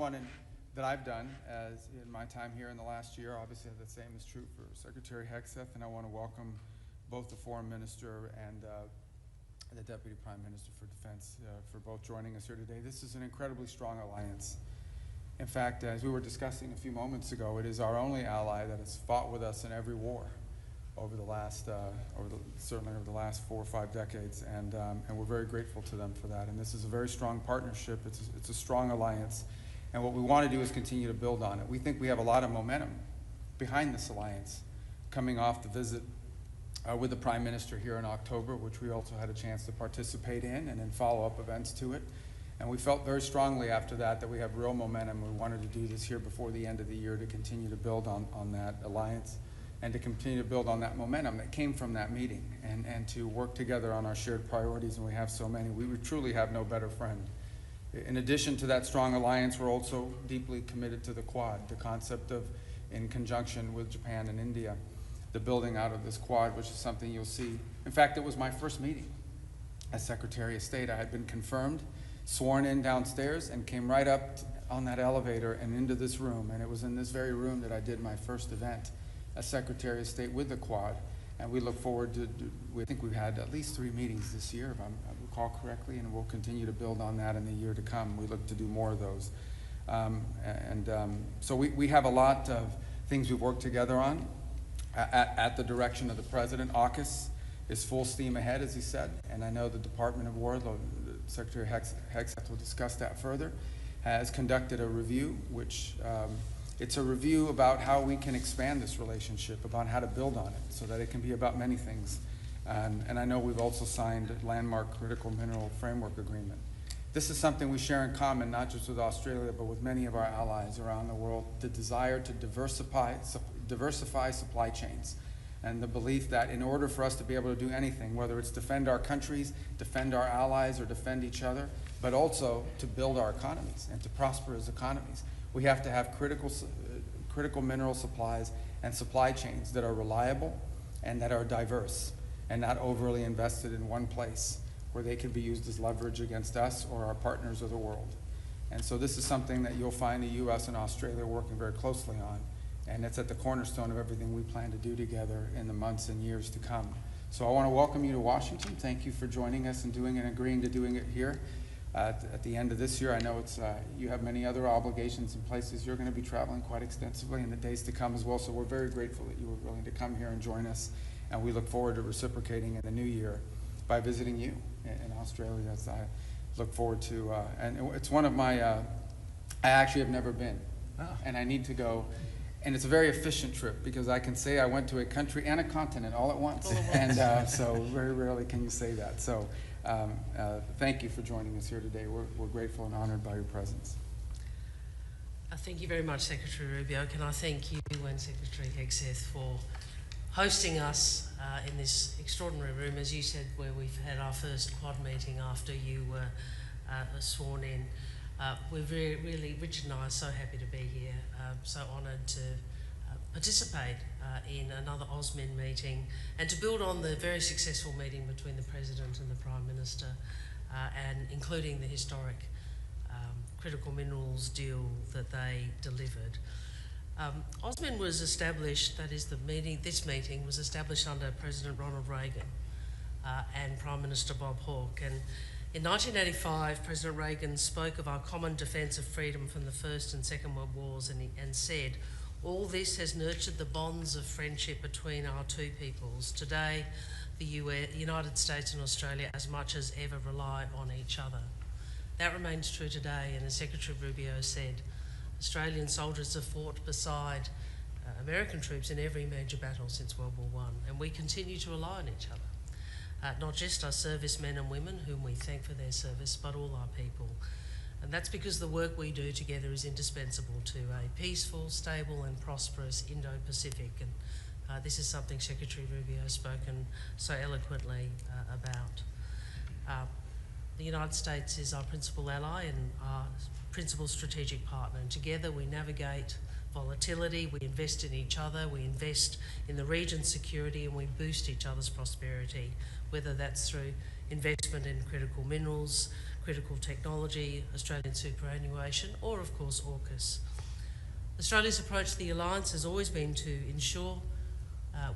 one that I've done as in my time here in the last year. Obviously, the same is true for Secretary Hegseth, and I want to welcome both the Foreign Minister and the Deputy Prime Minister for Defense for both joining us here today. This is an incredibly strong alliance. In fact, as we were discussing a few moments ago, it is our only ally that has fought with us in every war over the last, certainly over the last 4 or 5 decades, and we're very grateful to them for that. And this is a very strong partnership. It's a strong alliance, and what we want to do is continue to build on it. We think we have a lot of momentum behind this alliance, coming off the visit with the Prime Minister here in October, which we also had a chance to participate in, and in follow-up events to it. And we felt very strongly after that we have real momentum. We wanted to do this here before the end of the year to continue to build on that alliance and to continue to build on that momentum that came from that meeting and to work together on our shared priorities, and we have so many. We truly have no better friend. In addition to that strong alliance, we're also deeply committed to the Quad, the concept of, in conjunction with Japan and India, the building out of this Quad, which is something you'll see. In fact, it was my first meeting as Secretary of State. I had been confirmed, sworn in downstairs, and came right up on that elevator and into this room. And it was in this very room that I did my first event as Secretary of State with the Quad. And we look forward to, we think we've had at least 3 meetings this year, if I recall correctly, and we'll continue to build on that in the year to come. We look to do more of those. So we have a lot of things we've worked together on at the direction of the President. AUKUS is full steam ahead, as he said, and I know the Department of War, Secretary Hegseth will discuss that further, has conducted a review, which it's a review about how we can expand this relationship, about how to build on it, so that it can be about many things. And I know we've also signed a landmark critical mineral framework agreement. This is something we share in common, not just with Australia, but with many of our allies around the world, the desire to diversify supply chains, and the belief that in order for us to be able to do anything, whether it's defend our countries, defend our allies, or defend each other, but also to build our economies and to prosper as economies, we have to have critical mineral supplies and supply chains that are reliable and that are diverse and not overly invested in one place where they can be used as leverage against us or our partners of the world. And so this is something that you'll find the U.S. and Australia working very closely on, and it's at the cornerstone of everything we plan to do together in the months and years to come. So I want to welcome you to Washington. Thank you for joining us and agreeing to doing it here at the end of this year. I know it's you have many other obligations and places you're going to be traveling quite extensively in the days to come as well, so we're very grateful that you were willing to come here and join us, and we look forward to reciprocating in the new year by visiting you in Australia, as I look forward to. And it's one of my, I actually have never been, and I need to go. And it's a very efficient trip because I can say I went to a country and a continent all at once. And so very rarely can you say that. So thank you for joining us here today. We're grateful and honored by your presence. Thank you very much, Secretary Rubio. Can I thank you and Secretary Hegseth for hosting us in this extraordinary room, as you said, where we've had our first Quad meeting after you were sworn in. We're really, Richard and I are so happy to be here, so honoured to participate in another AUSMIN meeting and to build on the very successful meeting between the President and the Prime Minister, and including the historic critical minerals deal that they delivered. AUSMIN was established, that is this meeting was established under President Ronald Reagan and Prime Minister Bob Hawke. And in 1985, President Reagan spoke of our common defence of freedom from the First and Second World Wars and said, "All this has nurtured the bonds of friendship between our two peoples. Today, the United States and Australia as much as ever rely on each other." That remains true today, and as Secretary Rubio said, Australian soldiers have fought beside American troops in every major battle since World War I, and we continue to rely on each other. Not just our servicemen and women, whom we thank for their service, but all our people. And that's because the work we do together is indispensable to a peaceful, stable and prosperous Indo-Pacific. And this is something Secretary Rubio has spoken so eloquently about. The United States is our principal ally and our principal strategic partner, and together we navigate volatility, we invest in each other, we invest in the region's security, and we boost each other's prosperity, whether that's through investment in critical minerals, critical technology, Australian superannuation, or of course AUKUS. Australia's approach to the alliance has always been to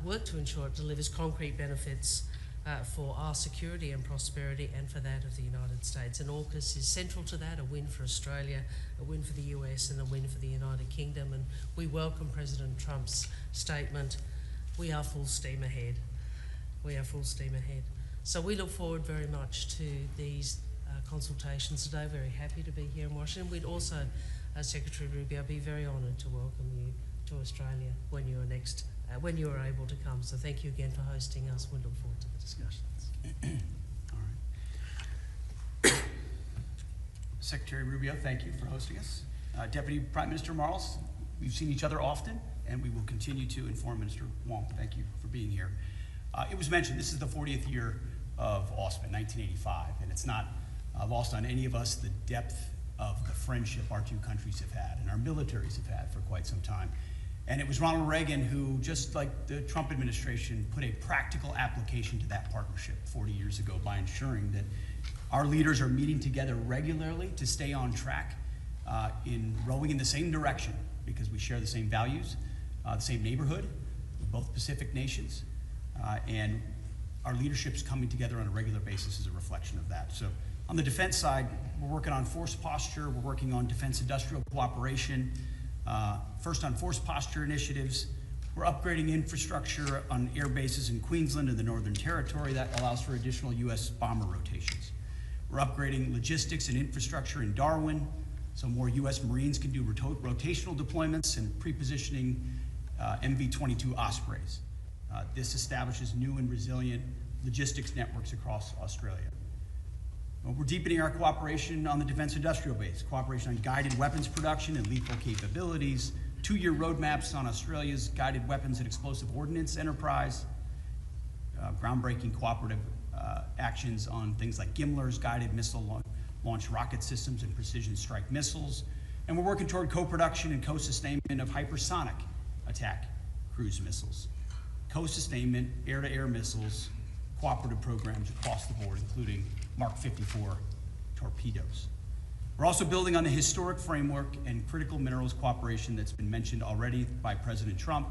work to ensure it delivers concrete benefits for our security and prosperity and for that of the United States. And AUKUS is central to that, a win for Australia, a win for the US and a win for the United Kingdom. And we welcome President Trump's statement, we are full steam ahead. We are full steam ahead. So we look forward very much to these consultations today. Very happy to be here in Washington. We'd also, Secretary Rubio, be very honoured to welcome you to Australia when you are able to come. So thank you again for hosting us. We look forward to the discussions. All right. Secretary Rubio, thank you for hosting us. Deputy Prime Minister Marles, we've seen each other often, and we will continue to inform Minister Wong. Thank you for being here. It was mentioned, this is the 40th year of AUSMIN, 1985, and it's not lost on any of us the depth of the friendship our two countries have had and our militaries have had for quite some time. And it was Ronald Reagan who, just like the Trump administration, put a practical application to that partnership 40 years ago by ensuring that our leaders are meeting together regularly to stay on track in rowing in the same direction, because we share the same values, the same neighborhood, both Pacific nations, and our leadership's coming together on a regular basis is a reflection of that. So on the defense side, we're working on force posture, we're working on defense industrial cooperation. First on force posture initiatives, we're upgrading infrastructure on air bases in Queensland and the Northern Territory. That allows for additional US bomber rotations. We're upgrading logistics and infrastructure in Darwin, so more US Marines can do rotational deployments and pre-positioning MV-22 Ospreys. This establishes new and resilient logistics networks across Australia. We're deepening our cooperation on the defense industrial base, cooperation on guided weapons production and lethal capabilities, 2-year roadmaps on Australia's guided weapons and explosive ordnance enterprise, groundbreaking cooperative actions on things like GMLRS, guided missile launch rocket systems and precision strike missiles. And we're working toward co-production and co-sustainment of hypersonic attack cruise missiles. Co-sustainment, air-to-air missiles, cooperative programs across the board, including Mark 54 torpedoes. We're also building on the historic framework and critical minerals cooperation that's been mentioned already by President Trump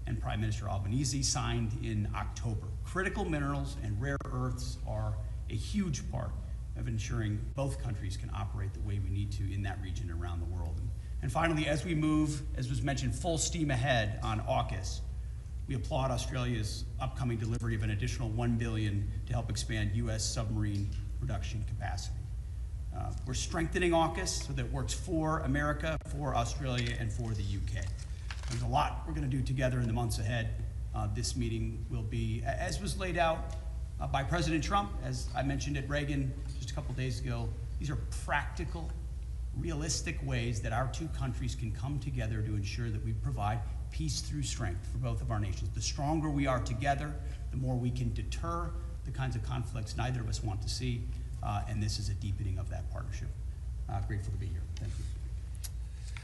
and Prime Minister Albanese, signed in October. Critical minerals and rare earths are a huge part of ensuring both countries can operate the way we need to in that region and around the world. And finally, as we move, as was mentioned, full steam ahead on AUKUS, we applaud Australia's upcoming delivery of an additional $1 billion to help expand US submarine production capacity. We're strengthening AUKUS so that it works for America, for Australia, and for the UK. There's a lot we're going to do together in the months ahead. This meeting will be, as was laid out by President Trump, as I mentioned at Reagan just a couple days ago, these are practical, realistic ways that our two countries can come together to ensure that we provide peace through strength for both of our nations. The stronger we are together, the more we can deter the kinds of conflicts neither of us want to see, and this is a deepening of that partnership. Grateful to be here. Thank you.